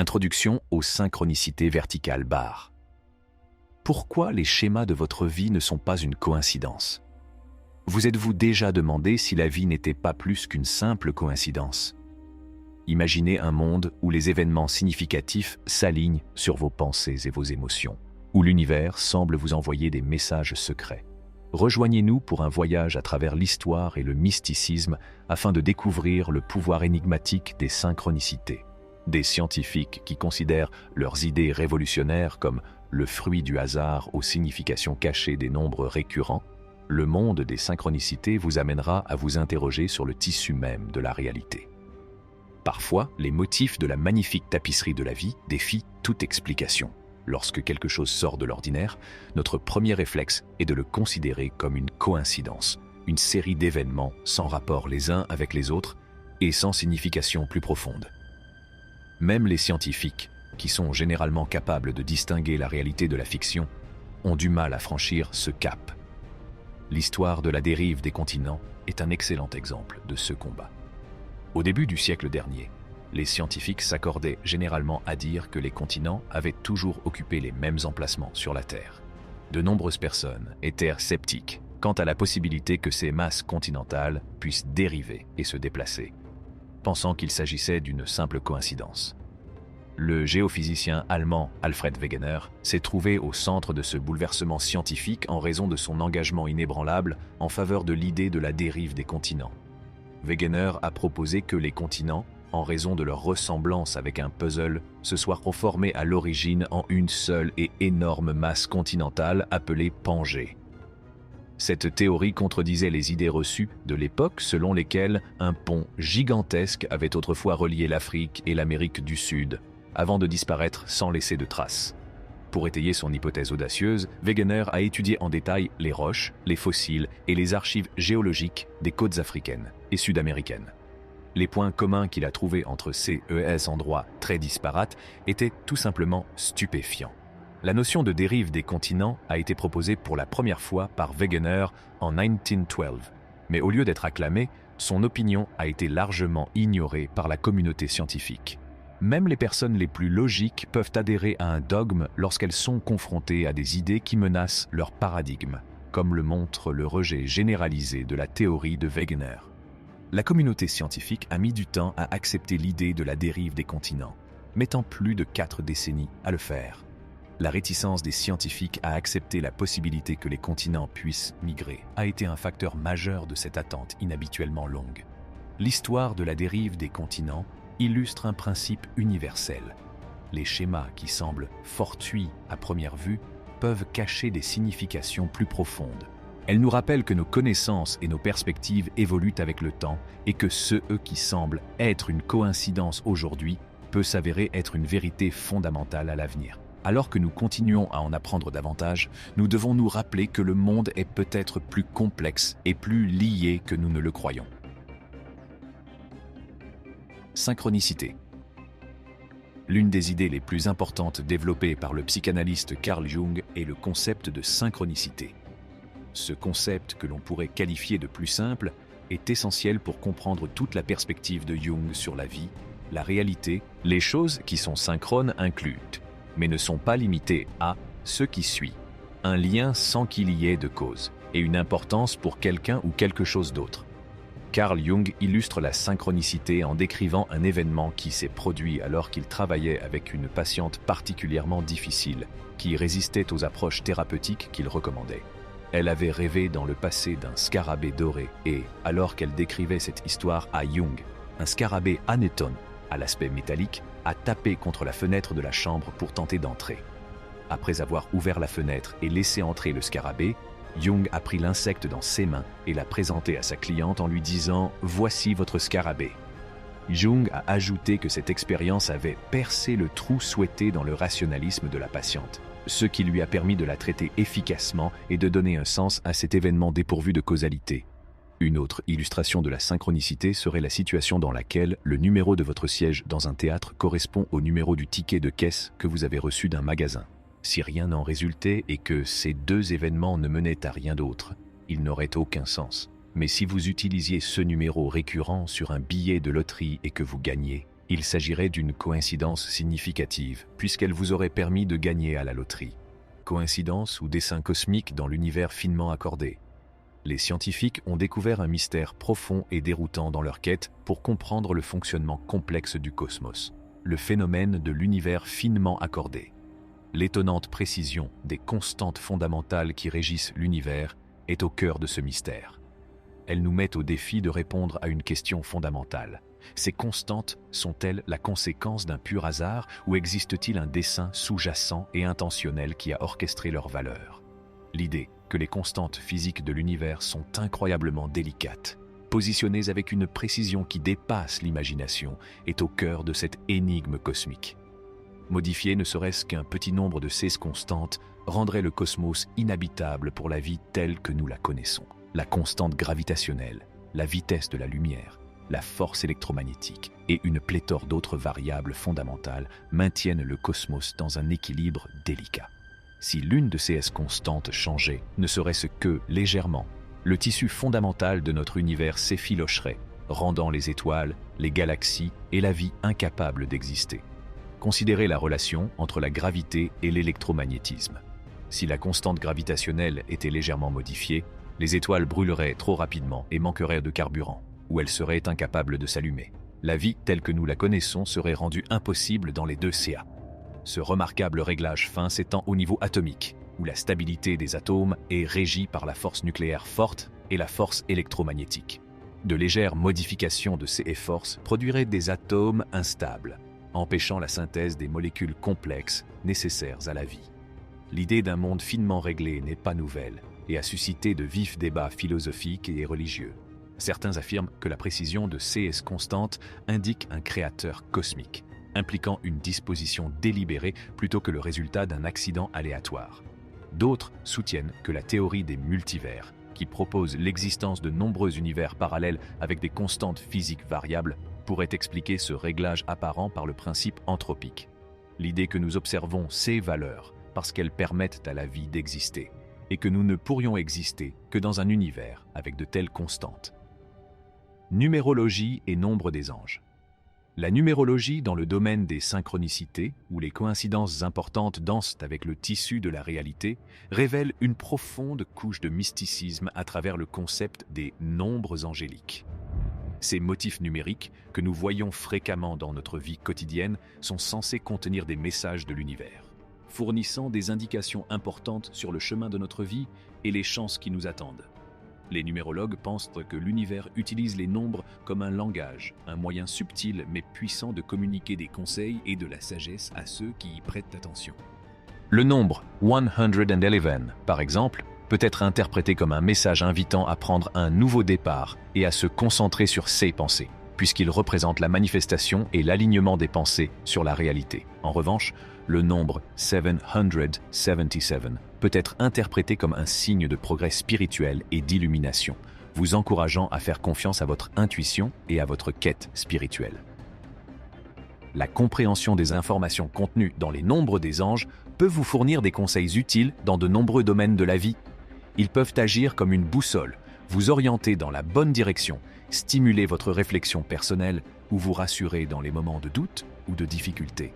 Introduction aux synchronicités verticales barres. Pourquoi les schémas de votre vie ne sont pas une coïncidence? Vous êtes-vous déjà demandé si la vie n'était pas plus qu'une simple coïncidence? Imaginez un monde où les événements significatifs s'alignent sur vos pensées et vos émotions, où l'univers semble vous envoyer des messages secrets. Rejoignez-nous pour un voyage à travers l'histoire et le mysticisme afin de découvrir le pouvoir énigmatique des synchronicités. Des scientifiques qui considèrent leurs idées révolutionnaires comme le fruit du hasard aux significations cachées des nombres récurrents, le monde des synchronicités vous amènera à vous interroger sur le tissu même de la réalité. Parfois, les motifs de la magnifique tapisserie de la vie défient toute explication. Lorsque quelque chose sort de l'ordinaire, notre premier réflexe est de le considérer comme une coïncidence, une série d'événements sans rapport les uns avec les autres et sans signification plus profonde. Même les scientifiques, qui sont généralement capables de distinguer la réalité de la fiction, ont du mal à franchir ce cap. L'histoire de la dérive des continents est un excellent exemple de ce combat. Au début du siècle dernier, les scientifiques s'accordaient généralement à dire que les continents avaient toujours occupé les mêmes emplacements sur la Terre. De nombreuses personnes étaient sceptiques quant à la possibilité que ces masses continentales puissent dériver et se déplacer, pensant qu'il s'agissait d'une simple coïncidence. Le géophysicien allemand Alfred Wegener s'est trouvé au centre de ce bouleversement scientifique en raison de son engagement inébranlable en faveur de l'idée de la dérive des continents. Wegener a proposé que les continents, en raison de leur ressemblance avec un puzzle, se soient reformés à l'origine en une seule et énorme masse continentale appelée Pangée. Cette théorie contredisait les idées reçues de l'époque selon lesquelles un pont gigantesque avait autrefois relié l'Afrique et l'Amérique du Sud, avant de disparaître sans laisser de traces. Pour étayer son hypothèse audacieuse, Wegener a étudié en détail les roches, les fossiles et les archives géologiques des côtes africaines et sud-américaines. Les points communs qu'il a trouvés entre ces endroits très disparates étaient tout simplement stupéfiants. La notion de dérive des continents a été proposée pour la première fois par Wegener en 1912, mais au lieu d'être acclamée, son opinion a été largement ignorée par la communauté scientifique. Même les personnes les plus logiques peuvent adhérer à un dogme lorsqu'elles sont confrontées à des idées qui menacent leur paradigme, comme le montre le rejet généralisé de la théorie de Wegener. La communauté scientifique a mis du temps à accepter l'idée de la dérive des continents, mettant plus de 4 décennies à le faire. La réticence des scientifiques à accepter la possibilité que les continents puissent migrer a été un facteur majeur de cette attente inhabituellement longue. L'histoire de la dérive des continents illustre un principe universel. Les schémas qui semblent fortuits à première vue peuvent cacher des significations plus profondes. Elle nous rappelle que nos connaissances et nos perspectives évoluent avec le temps et que ce qui semble être une coïncidence aujourd'hui peut s'avérer être une vérité fondamentale à l'avenir. Alors que nous continuons à en apprendre davantage, nous devons nous rappeler que le monde est peut-être plus complexe et plus lié que nous ne le croyons. Synchronicité. L'une des idées les plus importantes développées par le psychanalyste Carl Jung est le concept de synchronicité. Ce concept, que l'on pourrait qualifier de plus simple, est essentiel pour comprendre toute la perspective de Jung sur la vie, la réalité, les choses qui sont synchrones incluent, mais ne sont pas limitées à ce qui suit, un lien sans qu'il y ait de cause, et une importance pour quelqu'un ou quelque chose d'autre. Carl Jung illustre la synchronicité en décrivant un événement qui s'est produit alors qu'il travaillait avec une patiente particulièrement difficile, qui résistait aux approches thérapeutiques qu'il recommandait. Elle avait rêvé dans le passé d'un scarabée doré et, alors qu'elle décrivait cette histoire à Jung, un scarabée anétone, à l'aspect métallique, a tapé contre la fenêtre de la chambre pour tenter d'entrer. Après avoir ouvert la fenêtre et laissé entrer le scarabée, Jung a pris l'insecte dans ses mains et l'a présenté à sa cliente en lui disant « Voici votre scarabée ». Jung a ajouté que cette expérience avait percé le trou souhaité dans le rationalisme de la patiente, ce qui lui a permis de la traiter efficacement et de donner un sens à cet événement dépourvu de causalité. Une autre illustration de la synchronicité serait la situation dans laquelle le numéro de votre siège dans un théâtre correspond au numéro du ticket de caisse que vous avez reçu d'un magasin. Si rien n'en résultait et que ces deux événements ne menaient à rien d'autre, ils n'auraient aucun sens. Mais si vous utilisiez ce numéro récurrent sur un billet de loterie et que vous gagnez, Il s'agirait d'une coïncidence significative, puisqu'elle vous aurait permis de gagner à la loterie. Coïncidence ou dessein cosmique dans l'univers finement accordé. Les scientifiques ont découvert un mystère profond et déroutant dans leur quête pour comprendre le fonctionnement complexe du cosmos, le phénomène de l'univers finement accordé. L'étonnante précision des constantes fondamentales qui régissent l'univers est au cœur de ce mystère. Elles nous mettent au défi de répondre à une question fondamentale. Ces constantes sont-elles la conséquence d'un pur hasard ou existe-t-il un dessein sous-jacent et intentionnel qui a orchestré leur valeur? L'idée que les constantes physiques de l'univers sont incroyablement délicates, positionnées avec une précision qui dépasse l'imagination, est au cœur de cette énigme cosmique. Modifier ne serait-ce qu'un petit nombre de ces constantes rendrait le cosmos inhabitable pour la vie telle que nous la connaissons. La constante gravitationnelle, la vitesse de la lumière, la force électromagnétique et une pléthore d'autres variables fondamentales maintiennent le cosmos dans un équilibre délicat. Si l'une de ces constantes changeait, ne serait-ce que légèrement, le tissu fondamental de notre univers s'effilocherait, rendant les étoiles, les galaxies et la vie incapables d'exister. Considérez la relation entre la gravité et l'électromagnétisme. Si la constante gravitationnelle était légèrement modifiée, les étoiles brûleraient trop rapidement et manqueraient de carburant, ou elles seraient incapables de s'allumer. La vie telle que nous la connaissons serait rendue impossible dans les deux cas. Ce remarquable réglage fin s'étend au niveau atomique, où la stabilité des atomes est régie par la force nucléaire forte et la force électromagnétique. De légères modifications de ces forces produiraient des atomes instables, empêchant la synthèse des molécules complexes nécessaires à la vie. L'idée d'un monde finement réglé n'est pas nouvelle et a suscité de vifs débats philosophiques et religieux. Certains affirment que la précision de ces constantes indique un créateur cosmique, impliquant une disposition délibérée plutôt que le résultat d'un accident aléatoire. D'autres soutiennent que la théorie des multivers, qui propose l'existence de nombreux univers parallèles avec des constantes physiques variables, pourrait expliquer ce réglage apparent par le principe anthropique. L'idée que nous observons ces valeurs parce qu'elles permettent à la vie d'exister, et que nous ne pourrions exister que dans un univers avec de telles constantes. Numérologie et nombre des anges. La numérologie dans le domaine des synchronicités, où les coïncidences importantes dansent avec le tissu de la réalité, révèle une profonde couche de mysticisme à travers le concept des nombres angéliques. Ces motifs numériques, que nous voyons fréquemment dans notre vie quotidienne, sont censés contenir des messages de l'univers, fournissant des indications importantes sur le chemin de notre vie et les chances qui nous attendent. Les numérologues pensent que l'univers utilise les nombres comme un langage, un moyen subtil mais puissant de communiquer des conseils et de la sagesse à ceux qui y prêtent attention. Le nombre 111, par exemple, peut être interprété comme un message invitant à prendre un nouveau départ et à se concentrer sur ses pensées, puisqu'il représente la manifestation et l'alignement des pensées sur la réalité. En revanche, le nombre 777 peut être interprété comme un signe de progrès spirituel et d'illumination, vous encourageant à faire confiance à votre intuition et à votre quête spirituelle. La compréhension des informations contenues dans les nombres des anges peut vous fournir des conseils utiles dans de nombreux domaines de la vie. Ils peuvent agir comme une boussole, vous orienter dans la bonne direction, stimuler votre réflexion personnelle ou vous rassurer dans les moments de doute ou de difficulté.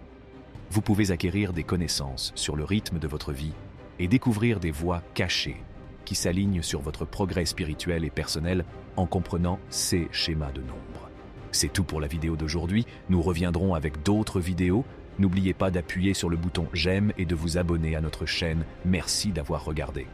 Vous pouvez acquérir des connaissances sur le rythme de votre vie et découvrir des voies cachées qui s'alignent sur votre progrès spirituel et personnel en comprenant ces schémas de nombres. C'est tout pour la vidéo d'aujourd'hui. Nous reviendrons avec d'autres vidéos. N'oubliez pas d'appuyer sur le bouton j'aime et de vous abonner à notre chaîne. Merci d'avoir regardé.